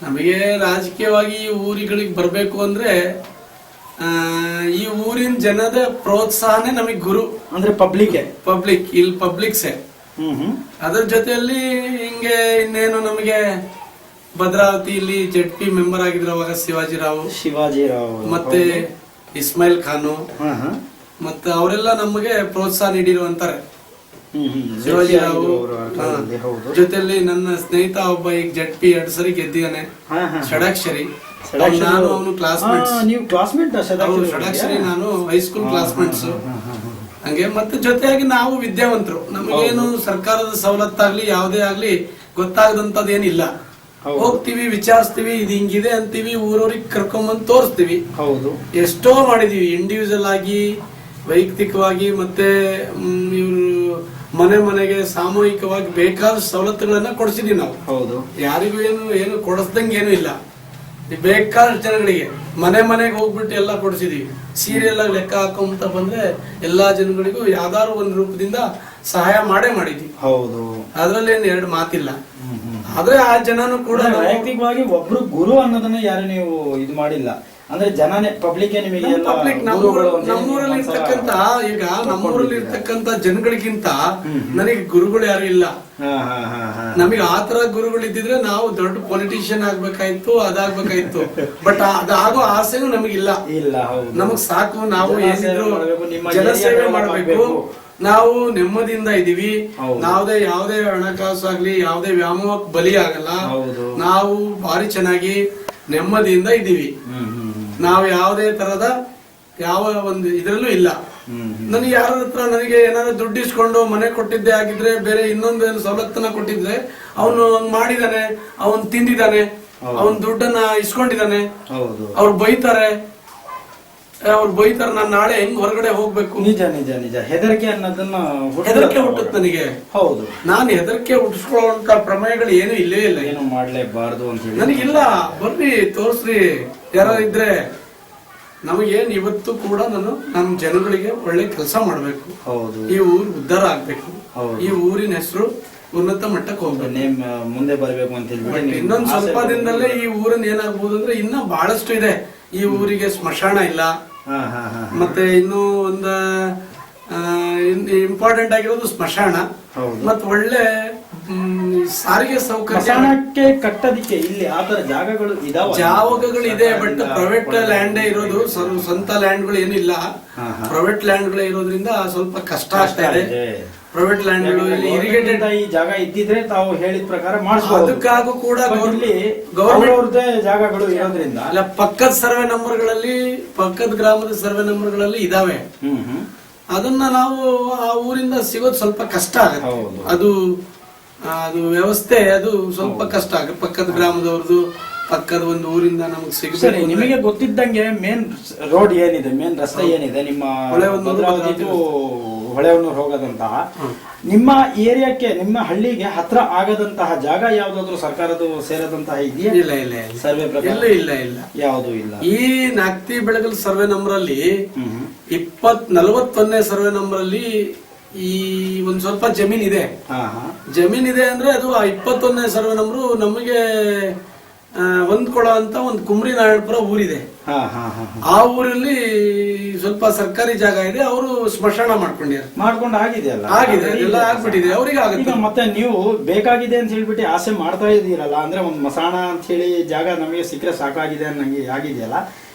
Speaker 2: ನಮಗೆ ರಾಜಕೀಯವಾಗಿ ಊರುಗಳಿಗೆ ಬರ್ಬೇಕು ಅಂದ್ರೆ ಈ ಊರಿನ ಜನದ ಪ್ರೋತ್ಸಾಹನೇ ನಮಗೆ ಗುರು. ಅಂದ್ರೆ ಇಲ್ಲಿ ಪಬ್ಲಿಕ್ಸೇ. ಅದರ ಜೊತೆಯಲ್ಲಿ ಹಿಂಗೆ ಇನ್ನೇನು ನಮಗೆ ಭದ್ರಾವತಿ ಇಲ್ಲಿ ZP ಮೆಂಬರ್ ಆಗಿದ್ರು ಅವಾಗ ಶಿವಾಜಿರಾವ್ ಮತ್ತೆ ಇಸ್ಮಾಯಿಲ್ ಖಾನು, ಮತ್ತೆ ಅವರೆಲ್ಲ ನಮಗೆ ಪ್ರೋತ್ಸಾಹ ನೀಡಿರುವಂತಾರೆ. ಶಿವಾಜಿರಾವ್ ಜೊತೆಯಲ್ಲಿ ನನ್ನ ಸ್ನೇಹಿತ ಒಬ್ಬ ಈಗ ZP 2 ಸರಿ ಗೆದ್ದಿದ್ದಾನೆ, ಷಡಾಕ್ಷರಿ. ನಾನು ಅವನು ಷಡಾಕ್ಷರಿ, ನಾನು ಹೈಸ್ಕೂಲ್ ಕ್ಲಾಸ್ಮೇಟ್ಸ್. ಹಂಗೆ ಮತ್ತೆ ಜೊತೆಯಾಗಿ ನಾವು ವಿದ್ಯಾವಂತರು. ನಮಗೇನು ಸರ್ಕಾರದ ಸವಲತ್ತಾಗ್ಲಿ ಯಾವುದೇ ಆಗ್ಲಿ ಗೊತ್ತಾಗದಂತದೇನಿಲ್ಲ. ಹೋಗ್ತಿವಿ, ವಿಚಾರಿಸ್ತೀವಿ, ಇದು ಹಿಂಗಿದೆ ಅಂತೀವಿ, ಊರವ್ರಿಗೆ ಕರ್ಕೊಂಬಂದು ತೋರಿಸ್ತೀವಿ. ಎಷ್ಟೋ ಮಾಡಿದೀವಿ, ಇಂಡಿವಿಜುವಲ್ ಆಗಿ, ವೈಯಕ್ತಿಕವಾಗಿ, ಮತ್ತೆ ಇವರು ಮನೆಗೆ ಸಾಮೂಹಿಕವಾಗಿ ಬೇಕಾದ ಸವಲತ್ತುಗಳನ್ನ ಕೊಡಿಸಿದೀವಿ ನಾವು. ಯಾರಿಗೂ ಏನು ಕೊಡಿಸ್ದಂಗೆ ಏನು ಇಲ್ಲ. ಬೇಕಾದ ಜನಗಳಿಗೆ ಮನೆಗೆ ಹೋಗ್ಬಿಟ್ಟು ಎಲ್ಲ ಕೊಡಿಸಿದೀವಿ. ಸೀರಿಯಲ್ ಆಗಿ ಲೆಕ್ಕ ಹಾಕೊಂತ ಬಂದ್ರೆ ಎಲ್ಲಾ ಜನಗಳಿಗೂ ಯಾವ್ದಾದ್ರು ಒಂದು ರೂಪದಿಂದ ಸಹಾಯ ಮಾಡಿದ್ವಿ. ಅದ್ರಲ್ಲಿ ಏನು 2 ಮಾತಿಲ್ಲ. ಆದ್ರೆ ಆ ಜನನು ಕೂಡ
Speaker 1: ವೈಯಕ್ತಿಕವಾಗಿ ಒಬ್ರು ಗುರು ಅನ್ನೋದನ್ನ ಯಾರು ನೀವು ಇದು ಮಾಡಿಲ್ಲ. ಅಂದ್ರೆ ಜನನೇ ಪಬ್ಲಿಕ್ ನಿಮಗೆ ಎಲ್ಲ
Speaker 2: ಪಬ್ಲಿಕ್
Speaker 1: ಗುರುಗಳು ಅಂತ ಹೇಳಿ
Speaker 2: ನಮ್ಮೂರಲ್ಲಿ
Speaker 1: ಒಂದ್ಸಲ
Speaker 2: ಇರ್ತಕ್ಕಂತ ಈಗ ನಮ್ಮೂರಲ್ಲಿ ಇರ್ತಕ್ಕಂತ ಜನಗಳಿಗಿಂತ ನನಗೆ ಗುರುಗಳು ಯಾರು ಇಲ್ಲ.
Speaker 1: ಹಾ ಹಾ ಹಾ ಹಾ
Speaker 2: ನಮಗೆ ಆತರ ಗುರುಗಳು ಇದ್ದಿದ್ರೆ ನಾವು ದೊಡ್ಡ ಪೊಲಿಟಿಷಿಯನ್ ಆಗ್ಬೇಕಾಯ್ತು, ಅದಾಗ್ಬೇಕಾಯ್ತು. ಬಟ್ ಅದಾಗೋ ಆಸೆನೂ ನಮಗಿಲ್ಲ.
Speaker 1: ಇಲ್ಲ, ಹೌದು.
Speaker 2: ನಮಗ್ ಸಾಕು, ನಾವು ಏನಿದ್ರು
Speaker 1: ನಿಮ್ಮ
Speaker 2: ಜನಸೇವೆ ಮಾಡ್ಬೇಕು, ನಾವು ನೆಮ್ಮದಿಯಿಂದ ಇದೀವಿ.
Speaker 1: ಹೌದು.
Speaker 2: ಯಾವುದೇ ಹಣಕಾಸು ಆಗ್ಲಿ, ಯಾವುದೇ ವ್ಯಾಮೋಹಕ್ಕೆ ಬಲಿ ಆಗಲ್ಲ.
Speaker 1: ಹೌದು.
Speaker 2: ನಾವು ಭಾರಿ ಚೆನ್ನಾಗಿ ನೆಮ್ಮದಿಯಿಂದ ಇದೀವಿ. ನಾವು ಯಾವುದೇ ತರದ ಯಾವ ಒಂದು ಇದ್ರಲ್ಲೂ ಇಲ್ಲ. ನನಗೆ ಯಾರ ಹತ್ರ ನನಗೆ ಏನಾದ್ರು ದುಡ್ಡು ಇಸ್ಕೊಂಡು ಮನೆ ಕೊಟ್ಟಿದ್ದೆ ಆಗಿದ್ರೆ, ಬೇರೆ ಇನ್ನೊಂದು ಸವಲತ್ತನ್ನ ಕೊಟ್ಟಿದ್ರೆ, ಅವನು ಮಾಡಿದಾನೆ, ಅವನ್ ತಿಂದಿದ್ದಾನೆ, ಅವನ್ ದುಡ್ಡನ್ನ ಇಸ್ಕೊಂಡಿದ್ದಾನೆ, ಅವ್ರು ಬೈತಾರೆ, ನಾನು ನಾಳೆ ಹೆಂಗ್ ಹೊರಗಡೆ ಹೋಗ್ಬೇಕು.
Speaker 1: ನಿಜ ನಿಜ ನಿಜ. ಹೆದರಿಕೆ ಅನ್ನೋದನ್ನ
Speaker 2: ಹೆದರಿಕೆ ಹುಟ್ಟುತ್ತೆ ನನಗೆ.
Speaker 1: ಹೌದು,
Speaker 2: ನಾನು ಹೆದರಿಕೆ ಹುಟ್ಟಿಸ್ಕೊಳ್ಳುವಂತ ಪ್ರಮೇಯಗಳು ಏನು ಇಲ್ಲೇ ಇಲ್ಲ.
Speaker 1: ಏನು ಮಾಡ್ಲೇಬಾರ್ದು ಅಂತ ಹೇಳಿ
Speaker 2: ನನಗಿಲ್ಲ. ಬರ್ರಿ ತೋರ್ಸ್ರಿ, ಯಾರ ಇದ್ರೆ. ನಮಗೇನ್ ಇವತ್ತು ಕೂಡ ನಮ್ಮ ಜನಗಳಿಗೆ ಒಳ್ಳೆ ಕೆಲಸ ಮಾಡ್ಬೇಕು.
Speaker 1: ಹೌದು,
Speaker 2: ಈ ಊರು ಉದ್ಧಾರ ಆಗ್ಬೇಕು. ಈ ಊರಿನ ಹೆಸರು ಉನ್ನತ ಮಟ್ಟಕ್ಕೆ ಹೋಗ್ಬೇಕು,
Speaker 1: ಮುಂದೆ ಬರ್ಬೇಕು ಅಂತ ಹೇಳಿ.
Speaker 2: ಇನ್ನೊಂದು ಸ್ವಲ್ಪ ದಿನದಲ್ಲೇ ಈ ಊರನ್ನ ಏನಾಗ್ಬೋದು ಅಂದ್ರೆ ಇನ್ನ ಬಹಳಷ್ಟು ಇದೆ. ಈ ಊರಿಗೆ ಸ್ಮಶಾನ ಇಲ್ಲ. ಮತ್ತೆ ಇನ್ನು ಒಂದು ಇಂಪಾರ್ಟೆಂಟ್ ಆಗಿರೋದು ಸ್ಮಶಾನ. ಮತ್ತೆ ಒಳ್ಳೆ ಸಾರಿಗೆ
Speaker 1: ಸೌಕರ್ಯ ಕಟ್ಟೋದಿಕ್ಕೆ ಇಲ್ಲಿ ಆತರ
Speaker 2: ಜಾಗಗಳು ಇದೆ. ಬಟ್ ಪ್ರೈವೇಟ್ ಲ್ಯಾಂಡ್ ಇರೋದು, ಸ್ವಂತ ಲ್ಯಾಂಡ್ಗಳು ಏನಿಲ್ಲ. ಪ್ರೈವೇಟ್ ಲ್ಯಾಂಡ್ಗಳೇ ಇರೋದ್ರಿಂದ ಸ್ವಲ್ಪ ಕಷ್ಟ ಆಗ್ತಾ ಇದೆ. ಪ್ರೈವೇಟ್ ಲ್ಯಾಂಡ್ಗಳು ಇರಿಗೇಟೆಡ್
Speaker 1: ಈ ಜಾಗ ಇದ್ದಿದ್ರೆ ತಾವು ಹೇಳಿದ ಪ್ರಕಾರ ಮಾಡಿಸಬಹುದು.
Speaker 2: ಅದಕ್ಕಾಗೂ ಕೂಡ
Speaker 1: ಗೌರ್ಮೆಂಟ್ ಜಾಗಗಳು ಇರೋದ್ರಿಂದ
Speaker 2: ಅಲ್ಲ, ಪಕ್ಕದ ಸರ್ವೆ ನಂಬರ್ಗಳಲ್ಲಿ, ಪಕ್ಕದ ಗ್ರಾಮದ ಸರ್ವೆ ನಂಬರ್ಗಳಲ್ಲಿ ಇದಾವೆ. ಅದನ್ನ ನಾವು ಆ ಊರಿಂದ ಸಿಗೋದು ಸ್ವಲ್ಪ ಕಷ್ಟ ಆಗುತ್ತೆ. ಅದು ವ್ಯವಸ್ಥೆ ಅದು ಸ್ವಲ್ಪ ಕಷ್ಟ ಆಗುತ್ತೆ. ಪಕ್ಕದ ಗ್ರಾಮದವ್ರದ್ದು, ಪಕ್ಕದ ಒಂದು ಊರಿಂದ ನಮಗೆ ಸಿಗುತ್ತೆ.
Speaker 1: ನಿಮಗೆ ಗೊತ್ತಿದ್ದಂಗೆ ಮೇನ್ ರೋಡ್ ಏನಿದೆ, ಮೇನ್ ರಸ್ತೆ ಏನಿದೆ, ನಿಮ್ಮ ಹೊಳೆಹೊನ್ನೂರು ಹೋಗದಂತಹ ನಿಮ್ಮ ಏರಿಯಾಕ್ಕೆ, ನಿಮ್ಮ ಹಳ್ಳಿಗೆ ಹತ್ರ ಆಗದಂತಹ ಜಾಗ ಯಾವ್ದಾದ್ರು ಸರ್ಕಾರದ ಸೇರದಂತಹ ಇದೆಯಾ?
Speaker 2: ಇಲ್ಲ ಇಲ್ಲ
Speaker 1: ಸರ್ವೆ ಪ್ರಕಾರ
Speaker 2: ಇಲ್ಲ ಇಲ್ಲ
Speaker 1: ಯಾವುದು ಇಲ್ಲ.
Speaker 2: ಈ ನಾಗ್ತಿ ಬೆಳಗಲ್ ಸರ್ವೆ ನಂಬರ್ ಅಲ್ಲಿ 41ನೇ ಸರ್ವೆ ನಂಬರ್ ಅಲ್ಲಿ ಈ ಒಂದ್ ಸ್ವಲ್ಪ ಜಮೀನಿದೆ. ಜಮೀನಿದೆ ಅಂದ್ರೆ ಅದು 21ನೇ ಸರ್ವೆ ನಂಬರು ನಮಗೆ ಹೊಂದ್ಕೊಳ್ಳೋ ಅಂತ ಒಂದು ಕುಮ್ರಿ ನಾರಾಯಣಪುರ ಊರಿದೆ. ಆ ಊರಲ್ಲಿ ಸ್ವಲ್ಪ ಸರ್ಕಾರಿ ಜಾಗ ಇದೆ. ಅವರು ಸ್ಮಶಾನ ಮಾಡ್ಕೊಂಡು
Speaker 1: ಆಗಿದೆ
Speaker 2: ಎಲ್ಲ ಆಗ್ಬಿಟ್ಟಿದೆ. ಅವ್ರಿಗೆ ಆಗುತ್ತೆ.
Speaker 1: ಮತ್ತೆ ನೀವು ಬೇಕಾಗಿದೆ ಅಂತ ಹೇಳ್ಬಿಟ್ಟು ಆಸೆ ಮಾಡ್ತಾ ಇದೀರಲ್ಲ, ಅಂದ್ರೆ ಒಂದು ಮಸಾಣ ಅಂತ ಹೇಳಿ ಜಾಗ ನಮಗೆ ಸಿಕ್ಕರೆ ಸಾಕಾಗಿದೆ ಅನ್ನಂಗೆ ಆಗಿದೆಯಲ್ಲ,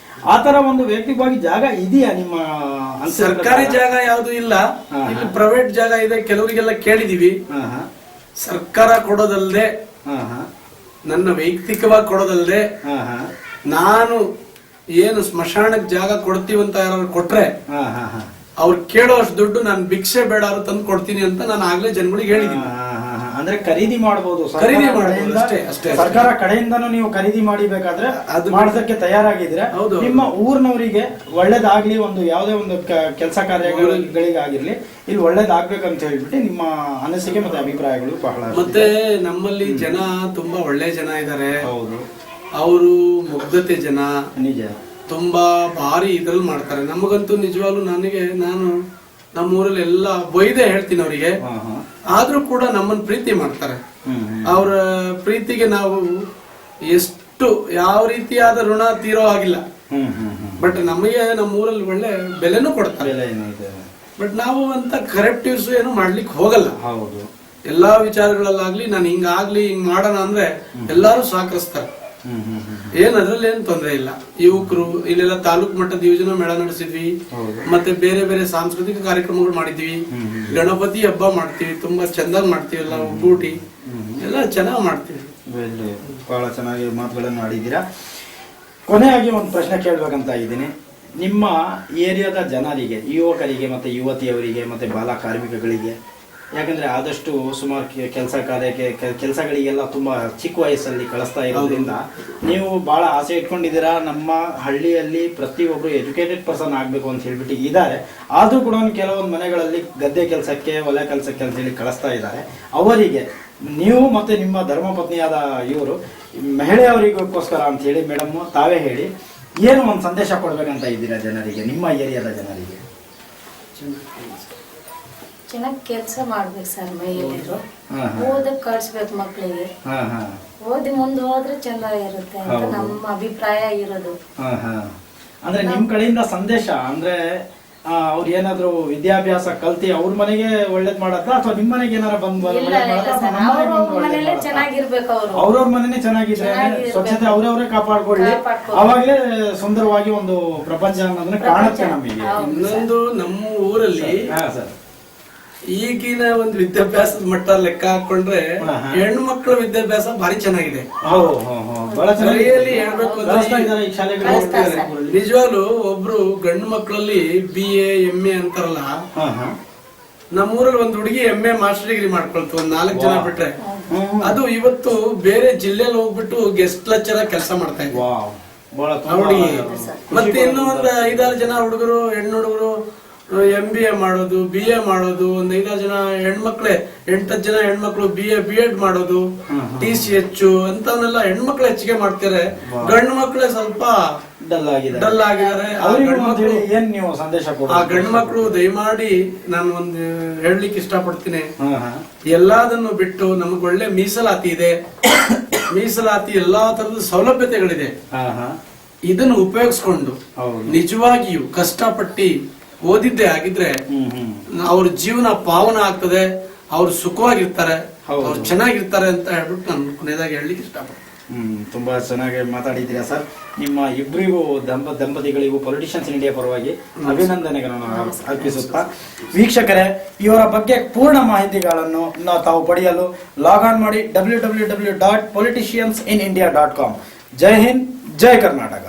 Speaker 1: ಆತರ ಒಂದು ವೈಯಕ್ತಿಕವಾಗಿ ಜಾಗ ಇದೆಯಾ ನಿಮ್ಮ?
Speaker 2: ಸರ್ಕಾರಿ ಜಾಗ ಯಾವ್ದು ಇಲ್ಲ. ಇಲ್ಲಿ ಪ್ರೈವೇಟ್ ಜಾಗ ಇದೆ. ಕೆಲವರಿಗೆಲ್ಲ ಕೇಳಿದೀವಿ. ಸರ್ಕಾರ ಕೊಡೋದಲ್ದೆ, ನನ್ನ ವೈಯಕ್ತಿಕವಾಗಿ ಕೊಡೋದಲ್ದೆ, ನಾನು ಏನು ಸ್ಮಶಾನಕ್ಕೆ ಜಾಗ ಕೊಡ್ತೀವಂತ ಯಾರು ಕೊಟ್ರೆ ಅವ್ರು ಕೇಳೋ ಅಷ್ಟು ದುಡ್ಡು ನಾನು ಭಿಕ್ಷೆ ಬೇಡ ತಂದು ಕೊಡ್ತೀನಿ ಅಂತ ನಾನು ಆಗ್ಲೇ ಜನಗಳಿಗೆ ಹೇಳಿದೀನಿ.
Speaker 1: ಅಂದ್ರೆ ಖರೀದಿ ಮಾಡಬಹುದು, ಸರ್ಕಾರ ಕಡೆಯಿಂದನೂ ನೀವು ಖರೀದಿ ಮಾಡಿಬೇಕಾದ್ರೆ ಅದು ಮಾಡೋದಕ್ಕೆ ತಯಾರಾಗಿದ್ರೆ ನಿಮ್ಮ ಊರಿನವರಿಗೆ ಒಳ್ಳೇದಾಗ್ಲಿ, ಒಂದು ಯಾವುದೇ ಒಂದು ಕೆಲಸ ಕಾರ್ಯಗಳಿಗಾಗಿರ್ಲಿ ಇಲ್ಲಿ ಒಳ್ಳೇದಾಗ್ಬೇಕಂತ ಹೇಳ್ಬಿಟ್ಟು ನಿಮ್ಮ ಅನಿಸಿಕೆ ಮತ್ತೆ ಅಭಿಪ್ರಾಯಗಳು ಬಹಳ.
Speaker 2: ಮತ್ತೆ ನಮ್ಮಲ್ಲಿ ಜನ ತುಂಬಾ ಒಳ್ಳೆ ಜನ ಇದ್ದಾರೆ. ಅವರು ಮುಗ್ಧತೆ ಜನ,
Speaker 1: ನಿಜ,
Speaker 2: ತುಂಬಾ ಭಾರಿ ಇದ್ರಲ್ಲಿ ಮಾಡ್ತಾರೆ. ನಮಗಂತೂ ನಿಜವಾಗ್ಲೂ ನಾನು ನಮ್ಮೂರಲ್ಲಿ ಎಲ್ಲ ಬೈದೆ ಹೇಳ್ತೀನಿ ಅವರಿಗೆ. ಆದ್ರೂ ಕೂಡ ನಮ್ಮನ್ನ ಪ್ರೀತಿ ಮಾಡ್ತಾರೆ. ಅವರ ಪ್ರೀತಿಗೆ ನಾವು ಎಷ್ಟು ಯಾವ ರೀತಿಯಾದ ಋಣ ತೀರೋ ಆಗಿಲ್ಲ. ಬಟ್ ನಮಗೆ ನಮ್ಮೂರಲ್ಲಿ ಒಳ್ಳೆ ಬೆಲೆನೂ ಕೊಡ್ತಾರೆ. ಬಟ್ ನಾವು ಅಂತ ಕರೆಕ್ಟಿವ್ಸ್ ಏನು ಮಾಡ್ಲಿಕ್ಕೆ ಹೋಗಲ್ಲ. ಎಲ್ಲಾ ವಿಚಾರಗಳಲ್ಲಾಗ್ಲಿ ನಾನು ಹಿಂಗಾಗ್ಲಿ ಹಿಂಗ್ ಮಾಡೋಣ ಅಂದ್ರೆ ಎಲ್ಲಾರು ಸಹಕರಿಸ್ತಾರೆ. ಅದ್ರಲ್ಲಿ ಏನ್ ತೊಂದರೆ ಇಲ್ಲ. ಯುವಕರು ಇಲ್ಲೆಲ್ಲ ತಾಲೂಕು ಮಟ್ಟದ ಯೋಜನಾ ಮೇಳ ನಡೆಸಿದ್ವಿ. ಮತ್ತೆ ಬೇರೆ ಬೇರೆ ಸಾಂಸ್ಕೃತಿಕ ಕಾರ್ಯಕ್ರಮಗಳು ಮಾಡಿದ್ವಿ. ಗಣಪತಿ ಹಬ್ಬ ಮಾಡ್ತೀವಿ, ತುಂಬಾ ಚಂದಾಗಿ ಮಾಡ್ತೀವಿ. ಎಲ್ಲ ಒಗ್ಗೂಟಿ ಎಲ್ಲ ಚೆನ್ನಾಗಿ ಮಾಡ್ತೀವಿ.
Speaker 1: ಬಹಳ ಚೆನ್ನಾಗಿ ಮಾತುಗಳನ್ನು ಆಡಿದ್ದೀರಾ. ಕೊನೆಯಾಗಿ ಒಂದು ಪ್ರಶ್ನೆ ಕೇಳ್ಬೇಕಂತ ಇದ್ದೀನಿ. ನಿಮ್ಮ ಏರಿಯಾದ ಜನರಿಗೆ, ಯುವಕರಿಗೆ ಮತ್ತೆ ಯುವತಿಯವರಿಗೆ ಮತ್ತೆ ಬಾಲ ಕಾರ್ಮಿಕಗಳಿಗೆ, ಯಾಕಂದ್ರೆ ಆದಷ್ಟು ಸುಮಾರು ಕೆಲಸಗಳಿಗೆಲ್ಲ ತುಂಬಾ ಚಿಕ್ಕ ವಯಸ್ಸಲ್ಲಿ ಕಳಿಸ್ತಾ ಇರೋದ್ರಿಂದ ನೀವು ಬಹಳ ಆಸೆ ಇಟ್ಕೊಂಡಿದ್ದೀರಾ. ನಮ್ಮ ಹಳ್ಳಿಯಲ್ಲಿ ಪ್ರತಿಯೊಬ್ರು ಎಜುಕೇಟೆಡ್ ಪರ್ಸನ್ ಆಗ್ಬೇಕು ಅಂತ ಹೇಳ್ಬಿಟ್ಟು ಇದ್ದಾರೆ. ಆದ್ರೂ ಕೂಡ ಕೆಲವೊಂದು ಮನೆಗಳಲ್ಲಿ ಗದ್ದೆ ಕೆಲಸಕ್ಕೆ, ಹೊಲ ಕೆಲಸಕ್ಕೆ ಅಂತ ಹೇಳಿ ಕಳಿಸ್ತಾ ಇದ್ದಾರೆ. ಅವರಿಗೆ ನೀವು ಮತ್ತೆ ನಿಮ್ಮ ಧರ್ಮಪತ್ನಿಯಾದ ಇವರು ಮಹಿಳೆಯವರಿಗೋಸ್ಕರ ಅಂತ ಹೇಳಿ ಮೇಡಮ್ ತಾವೇ ಹೇಳಿ ಏನು ಒಂದು ಸಂದೇಶ ಕೊಡ್ಬೇಕಂತ ಇದ್ದೀರಾ ಜನರಿಗೆ, ನಿಮ್ಮ ಏರಿಯಾದ ಜನರಿಗೆ?
Speaker 3: ಚೆನ್ನಾಗಿ ಕೆಲಸ ಮಾಡ್ಬೇಕು ಸರ್. ಮಹಿಳೆಯರು ಓದಕ್ ಕಳ್ಸ್ಬೇಕು ಮಕ್ಳಿಗೆ. ಓದಿ ಮುಂದೆ ಹೋದ್ರೆ ಚೆನ್ನಾಗಿರುತ್ತೆ ಅಂತ ನಮ್ಮ ಅಭಿಪ್ರಾಯ ಇರೋದು.
Speaker 1: ಅಂದ್ರೆ ನಿಮ್ ಕಡೆಯಿಂದ ಸಂದೇಶ ಅಂದ್ರೆ ಅವ್ರು ಏನಾದ್ರು ವಿದ್ಯಾಭ್ಯಾಸ ಕಲ್ತಿ ಅವ್ರ ಮನೆಗೆ ಒಳ್ಳೇದ್ ಮಾಡತ್ತ ಅಥವಾ ನಿಮ್ ಮನೆಗೆ ಏನಾರ ಬಂದ್
Speaker 3: ಇಲ್ಲ ಇಲ್ಲ ಸರ್ ಅವ್ರ ಮನೇಲೆ ಚೆನ್ನಾಗಿರ್ಬೇಕು ಅವರು
Speaker 1: ಅವ್ರವ್ರ ಮನೇನೆ ಚೆನ್ನಾಗಿದ್ರೆ
Speaker 3: ಚೆನ್ನಾಗಿರ್ಬೇಕು.
Speaker 1: ಸ್ವಚ್ಛತೆ ಅವ್ರವ್ರೇ ಕಾಪಾಡ್ಕೊಳ್ಳಿ ಅವಾಗ್ಲೇ ಸುಂದರವಾಗಿ ಒಂದು ಪ್ರಪಂಚ ಅನ್ನೋದನ್ನ ಕಾಣುತ್ತೆ ನಮಗೆ.
Speaker 2: ಇನ್ನೊಂದು ನಮ್ಮ ಊರಲ್ಲಿ
Speaker 1: ಹಾ ಸರ್,
Speaker 2: ಈಗಿನ ಒಂದು ವಿದ್ಯಾಭ್ಯಾಸದ ಮಟ್ಟ ಲೆಕ್ಕ ಹಾಕೊಂಡ್ರೆ ಹೆಣ್ಣು ಮಕ್ಕಳ ವಿದ್ಯಾಭ್ಯಾಸ ಭಾರಿ ಚೆನ್ನಾಗಿದೆ.
Speaker 1: ಬಹಳ ಚೆನ್ನಾಗಿ
Speaker 2: Really ಹೇಳ್ಬೇಕು ಅಂದ್ರೆ
Speaker 1: ಕಲಿಸ್ತಾ ಇದ್ದಾರೆ ಈ ಶಾಲೆಗಳು.
Speaker 2: ನಿಜವಾಗ್ಲು ಒಬ್ರು ಗಂಡು ಮಕ್ಕಳಲ್ಲಿ BA MA ಅಂತಾರಲ್ಲ, ನಮ್ಮೂರಲ್ಲಿ ಒಂದು ಹುಡುಗಿ MA ಮಾಸ್ಟರ್ ಡಿಗ್ರಿ ಮಾಡ್ಕೊಳ್ತು, ಒಂದ್ 4 ಜನ ಬಿಟ್ರೆ. ಅದು ಇವತ್ತು ಬೇರೆ ಜಿಲ್ಲೆಯಲ್ಲಿ ಹೋಗ್ಬಿಟ್ಟು ಗೆಸ್ಟ್ ಲೆಕ್ಚರ್ ಕೆಲಸ ಮಾಡ್ತಾ ಇದ್ವಿ ಹುಡುಗಿ. ಮತ್ತೆ ಇನ್ನೂ ಒಂದ್ 5-6 ಜನ ಹುಡುಗರು, ಹೆಣ್ಣು ಹುಡುಗರು MBA ಮಾಡೋದು, BA ಮಾಡೋದು, ಒಂದ್ 5-6 ಜನ ಹೆಣ್ಮಕ್ಳೇ, 8-10 ಜನ ಹೆಣ್ಮಕ್ಳು BA B.Ed ಮಾಡೋದು, TCH ಅಂತವನ್ನೆಲ್ಲ ಹೆಣ್ಮಕ್ಳು ಹೆಚ್ಚಿಗೆ ಮಾಡ್ತಾರೆ. ಗಂಡು ಮಕ್ಳೇ ಸ್ವಲ್ಪ ಡಲ್ ಆಗಿದ್ದಾರೆ.
Speaker 1: ಏನ್ ನೀವು ಸಂದೇಶ
Speaker 2: ಆ ಗಂಡು ಮಕ್ಳು ದಯಮಾಡಿ ನಾನು ಒಂದು ಹೇಳಲಿಕ್ಕೆ ಇಷ್ಟಪಡ್ತೀನಿ, ಎಲ್ಲದನ್ನು ಬಿಟ್ಟು ನಮಗ್ ಒಳ್ಳೆ ಮೀಸಲಾತಿ ಇದೆ. ಮೀಸಲಾತಿ ಎಲ್ಲಾ ತರದ ಸೌಲಭ್ಯತೆಗಳಿದೆ. ಇದನ್ನು ಉಪಯೋಗಿಸ್ಕೊಂಡು ನಿಜವಾಗಿಯೂ ಕಷ್ಟಪಟ್ಟಿ ಓದಿದ್ದೆ ಆಗಿದ್ರೆ ಅವ್ರ ಜೀವನ ಪಾವನ ಆಗ್ತದೆ, ಅವ್ರು ಸುಖವಾಗಿರ್ತಾರೆ, ಅವ್ರು ಚೆನ್ನಾಗಿರ್ತಾರೆ ಅಂತ ಹೇಳ್ಬಿಟ್ಟು ನಾನು ಕೊನೆಯದಾಗಿ ಹೇಳಲಿಕ್ಕೆ ಇಷ್ಟಪಡ್ತೀನಿ.
Speaker 1: ತುಂಬಾ ಚೆನ್ನಾಗಿ ಮಾತಾಡಿದ್ದೀರಾ ಸರ್. ನಿಮ್ಮ ಇಬ್ಬರಿಗೂ ದಂಪತಿಗಳಿಗೂ ಪೊಲಿಟಿಷಿಯನ್ಸ್ ಇಂಡಿಯಾ ಪರವಾಗಿ ಅಭಿನಂದನೆಗಳನ್ನು ಅರ್ಪಿಸುತ್ತಾ, ವೀಕ್ಷಕರೇ ಇವರ ಬಗ್ಗೆ ಪೂರ್ಣ ಮಾಹಿತಿಗಳನ್ನು ತಾವು ಪಡೆಯಲು ಲಾಗ್ ಆನ್ ಮಾಡಿ www.politiciansinIndia.com. ಜೈ ಹಿಂದ್, ಜೈ ಕರ್ನಾಟಕ.